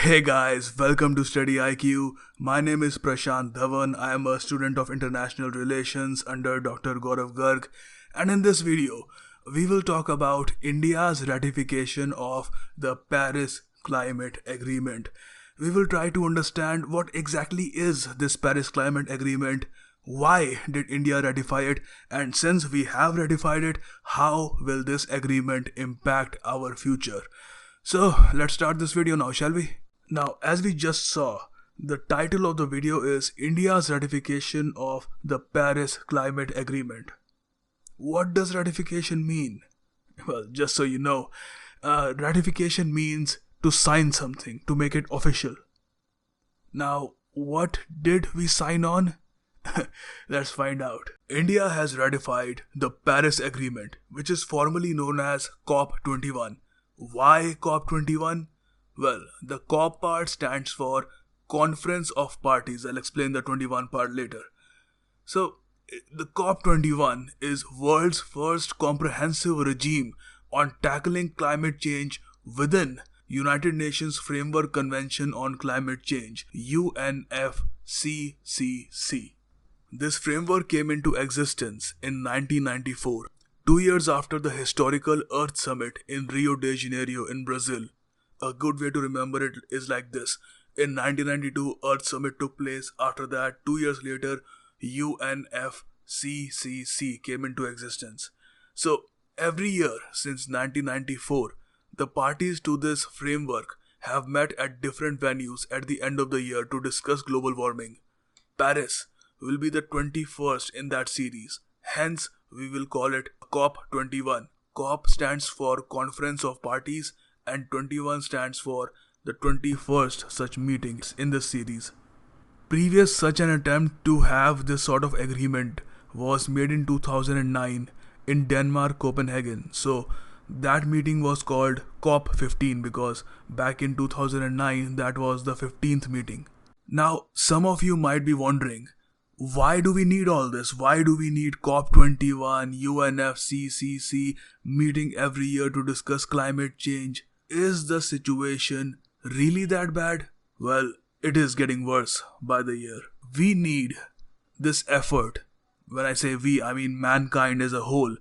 Hey guys, welcome to StudyIQ. My name is Prashant Dhawan. I am a student of International Relations under Dr. Gaurav Garg, and in this video, we will talk about India's ratification of the Paris Climate Agreement. We will try to understand what exactly is this Paris Climate Agreement, why did India ratify it, and since we have ratified it, how will this agreement impact our future? So let's start this video now, shall we? Now, as we just saw, the title of the video is India's ratification of the Paris Climate Agreement. What does ratification mean? Well, just so you know, ratification means to sign something, to make it official. Now, what did we sign on? Let's find out. India has ratified the Paris Agreement, which is formally known as COP21. Why COP21? Well, the COP part stands for Conference of Parties. I'll explain the 21 part later. So, the COP21 is world's first comprehensive regime on tackling climate change within United Nations Framework Convention on Climate Change, UNFCCC. This framework came into existence in 1994. 2 years after the historical Earth Summit in Rio de Janeiro in Brazil. A good way to remember it is like this. In 1992, Earth Summit took place. After that, 2 years later, UNFCCC came into existence. So, every year since 1994, the parties to this framework have met at different venues at the end of the year to discuss global warming. Paris will be the 21st in that series. Hence, we will call it COP21. COP stands for Conference of Parties and 21 stands for the 21st such meetings in this series. Previous such an attempt to have this sort of agreement was made in 2009 in Denmark, Copenhagen. So that meeting was called COP15 because back in 2009 that was the 15th meeting. Now some of you might be wondering, why do we need all this? Why do we need COP21, UNFCCC meeting every year to discuss climate change? Is the situation really that bad? Well, it is getting worse by the year. We need this effort. When I say we, I mean mankind as a whole.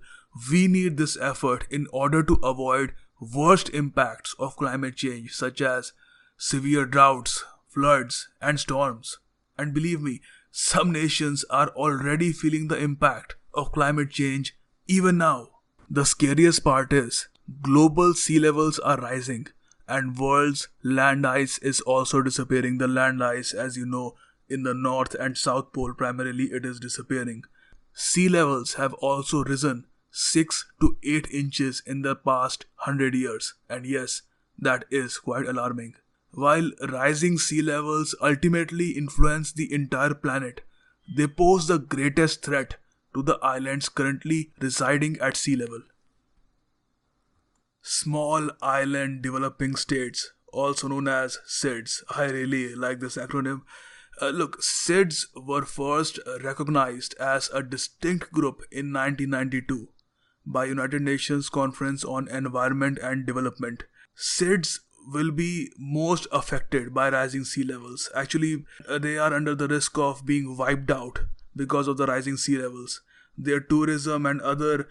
We need this effort in order to avoid worst impacts of climate change such as severe droughts, floods, and storms. And believe me, some nations are already feeling the impact of climate change even now. The scariest part is global sea levels are rising and world's land ice is also disappearing. The land ice, as you know, in the North and South Pole primarily it is disappearing. Sea levels have also risen 6 to 8 inches in the past 100 years. And yes, that is quite alarming. While rising sea levels ultimately influence the entire planet, they pose the greatest threat to the islands currently residing at sea level. Small Island Developing States, also known as SIDS. I really like this acronym. Look, SIDS were first recognized as a distinct group in 1992 by United Nations Conference on Environment and Development. SIDS will be most affected by rising sea levels. Actually, they are under the risk of being wiped out because of the rising sea levels. Their tourism and other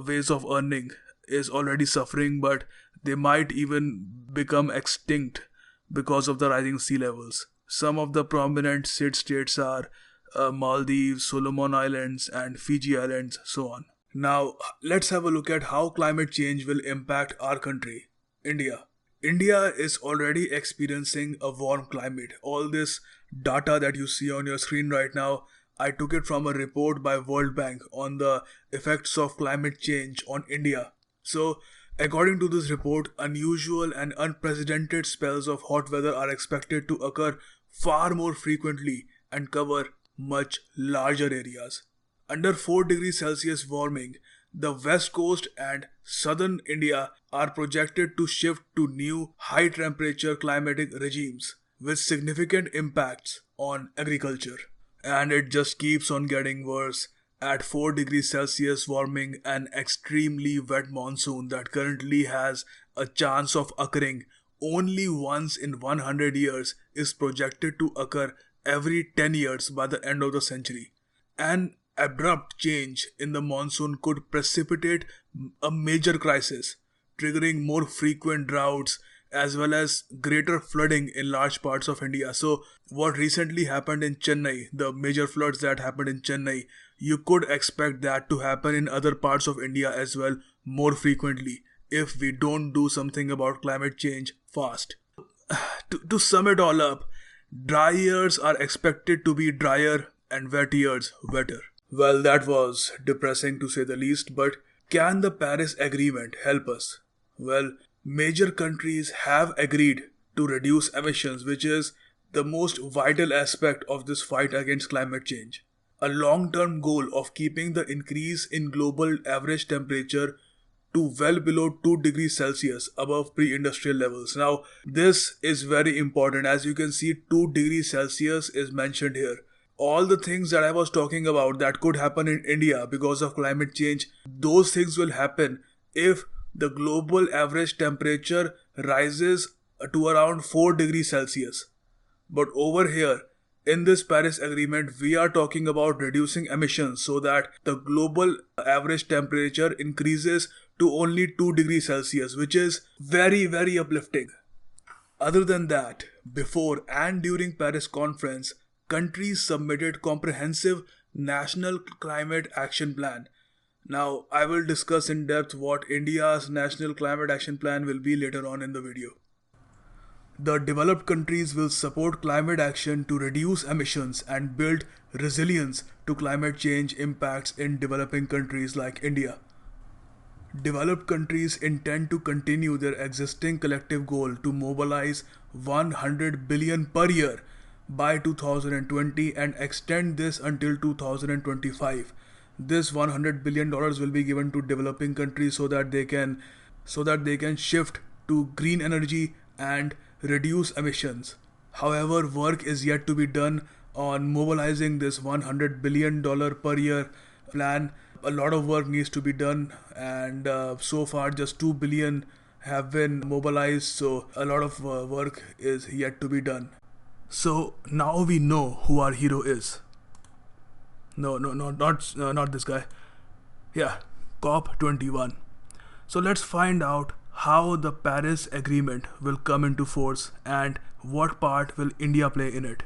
ways of earning is already suffering, but they might even become extinct because of the rising sea levels. Some of the prominent SID states are Maldives, Solomon Islands, and Fiji Islands, so on. Now, let's have a look at how climate change will impact our country, India. India is already experiencing a warm climate. All this data that you see on your screen right now, I took it from a report by World Bank on the effects of climate change on India. So, according to this report, unusual and unprecedented spells of hot weather are expected to occur far more frequently and cover much larger areas. Under 4 degrees Celsius warming, the west coast and southern India are projected to shift to new high temperature climatic regimes with significant impacts on agriculture. And it just keeps on getting worse. At 4 degrees Celsius warming, an extremely wet monsoon that currently has a chance of occurring only once in 100 years is projected to occur every 10 years by the end of the century. An abrupt change in the monsoon could precipitate a major crisis, triggering more frequent droughts as well as greater flooding in large parts of India. So, what recently happened in Chennai, the major floods that happened in Chennai, you could expect that to happen in other parts of India as well more frequently if we don't do something about climate change fast. To sum it all up, dry years are expected to be drier and wet years wetter. Well, that was depressing to say the least, but can the Paris Agreement help us? Well, major countries have agreed to reduce emissions, which is the most vital aspect of this fight against climate change. A long-term goal of keeping the increase in global average temperature to well below 2 degrees Celsius above pre-industrial levels. Now, this is very important. As you can see, 2 degrees Celsius is mentioned here. All the things that I was talking about that could happen in India because of climate change, those things will happen if the global average temperature rises to around 4 degrees Celsius. But over here, in this Paris Agreement, we are talking about reducing emissions so that the global average temperature increases to only 2 degrees Celsius, which is very, very uplifting. Other than that, before and during Paris conference, countries submitted comprehensive national climate action plan. Now, I will discuss in depth what India's national climate action plan will be later on in the video. The developed countries will support climate action to reduce emissions and build resilience to climate change impacts in developing countries like India. Developed countries intend to continue their existing collective goal to mobilize 100 billion per year by 2020 and extend this until 2025. This $100 billion will be given to developing countries so that they can shift to green energy and reduce emissions. However, work is yet to be done on mobilizing this $100 billion per year plan. A lot of work needs to be done, and so far just 2 billion have been mobilized, so a lot of work is yet to be done. So now we know who our hero is. Not this guy. Yeah, COP21. So let's find out how the Paris Agreement will come into force and what part will India play in it.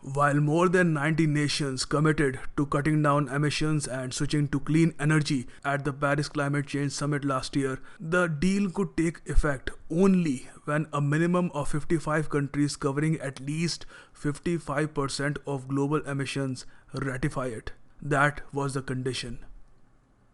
While more than 90 nations committed to cutting down emissions and switching to clean energy at the Paris Climate Change Summit last year, the deal could take effect only when a minimum of 55 countries covering at least 55% of global emissions ratify it. That was the condition.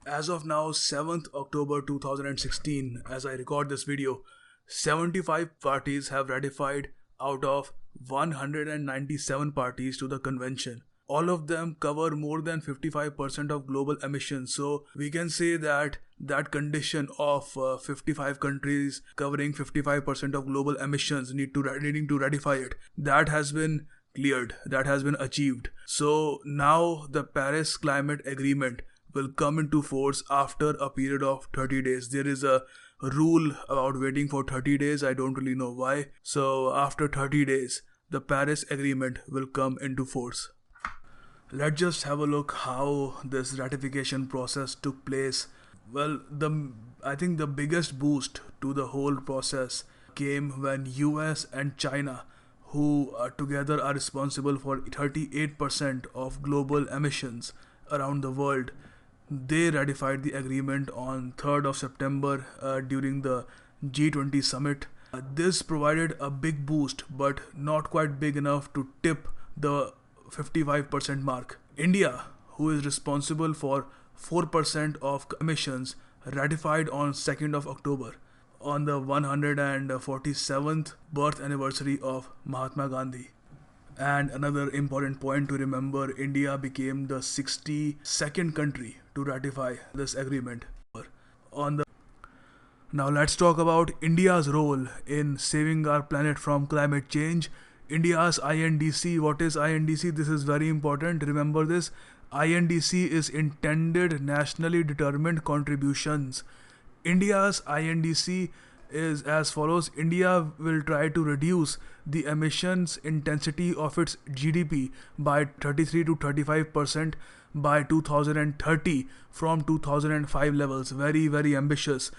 As of now, 7th October 2016, as I record this video, 75 parties have ratified out of 197 parties to the convention. All of them cover more than 55% of global emissions. So we can say that condition of 55 countries covering 55% of global emissions needing to ratify it, that has been cleared, that has been achieved. So now the Paris Climate Agreement will come into force after a period of 30 days. There is a rule about waiting for 30 days. I don't really know why. So after 30 days, the Paris Agreement will come into force. Let's just have a look how this ratification process took place. Well, I think the biggest boost to the whole process came when US and China, who together are responsible for 38% of global emissions around the world, they ratified the agreement on 3rd of September during the G20 summit. This provided a big boost, but not quite big enough to tip the 55% mark. India, who is responsible for 4% of emissions, ratified on 2nd of October on the 147th birth anniversary of Mahatma Gandhi. And another important point to remember, India became the 62nd country to ratify this agreement. Now let's talk about India's role in saving our planet from climate change. India's INDC. What is INDC? This is very important. Remember this. INDC is intended nationally determined contributions. India's INDC is as follows. India will try to reduce the emissions intensity of its GDP by 33 to 35% by 2030 from 2005 levels. Very, very ambitious.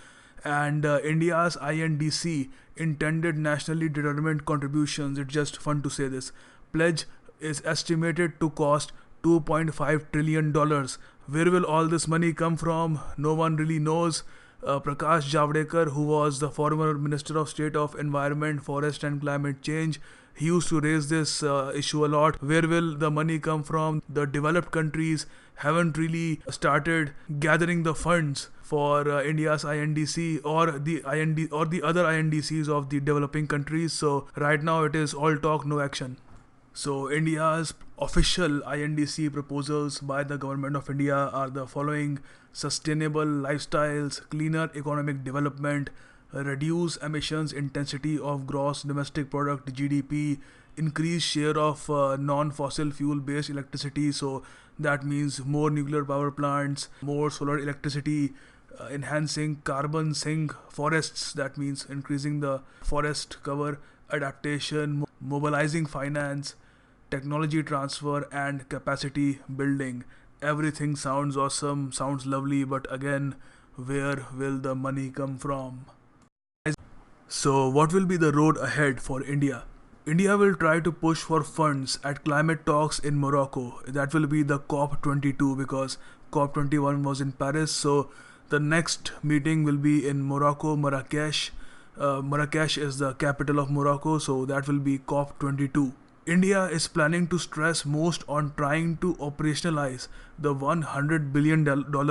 And India's INDC, intended nationally determined contributions, it's just fun to say this, pledge is estimated to cost $2.5 trillion. Where will all this money come from? No one really knows. Prakash Javadekar, who was the former Minister of State of Environment, Forest and Climate Change, he used to raise this issue a lot. Where will the money come from? The developed countries haven't really started gathering the funds for India's INDC or the other INDCs of the developing countries. So right now it is all talk, no action. So India's official INDC proposals by the government of India are the following: sustainable lifestyles, cleaner economic development, reduce emissions intensity of gross domestic product GDP, increase share of non-fossil fuel based electricity, so that means more nuclear power plants, more solar electricity, enhancing carbon sink forests, that means increasing the forest cover, adaptation, mobilizing finance, technology transfer and capacity building. Everything sounds awesome, sounds lovely, but again, where will the money come from? So what will be the road ahead for India? India will try to push for funds at climate talks in Morocco. That will be the COP22, because COP21 was in Paris. So the next meeting will be in Morocco, Marrakesh. Marrakesh is the capital of Morocco, so that will be COP22. India is planning to stress most on trying to operationalize the $100 billion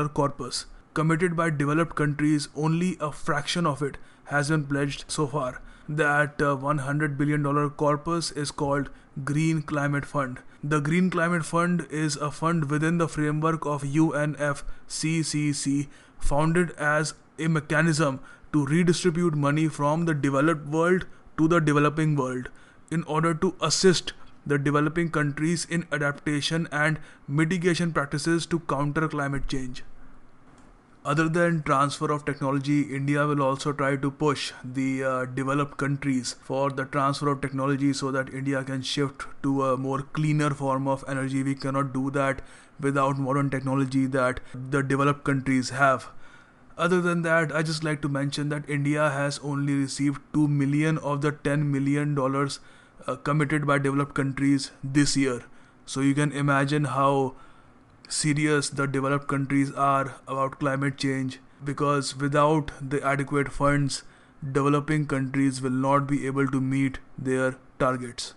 corpus. Committed by developed countries, only a fraction of it has been pledged so far. That $100 billion corpus is called Green Climate Fund. The Green Climate Fund is a fund within the framework of UNFCCC, founded as a mechanism to redistribute money from the developed world to the developing world in order to assist the developing countries in adaptation and mitigation practices to counter climate change. Other than transfer of technology, India will also try to push the developed countries for the transfer of technology so that India can shift to a more cleaner form of energy. We cannot do that without modern technology that the developed countries have. Other than that, I just like to mention that India has only received $2 million of the $10 million committed by developed countries this year. So you can imagine how serious the developed countries are about climate change, because without the adequate funds, developing countries will not be able to meet their targets.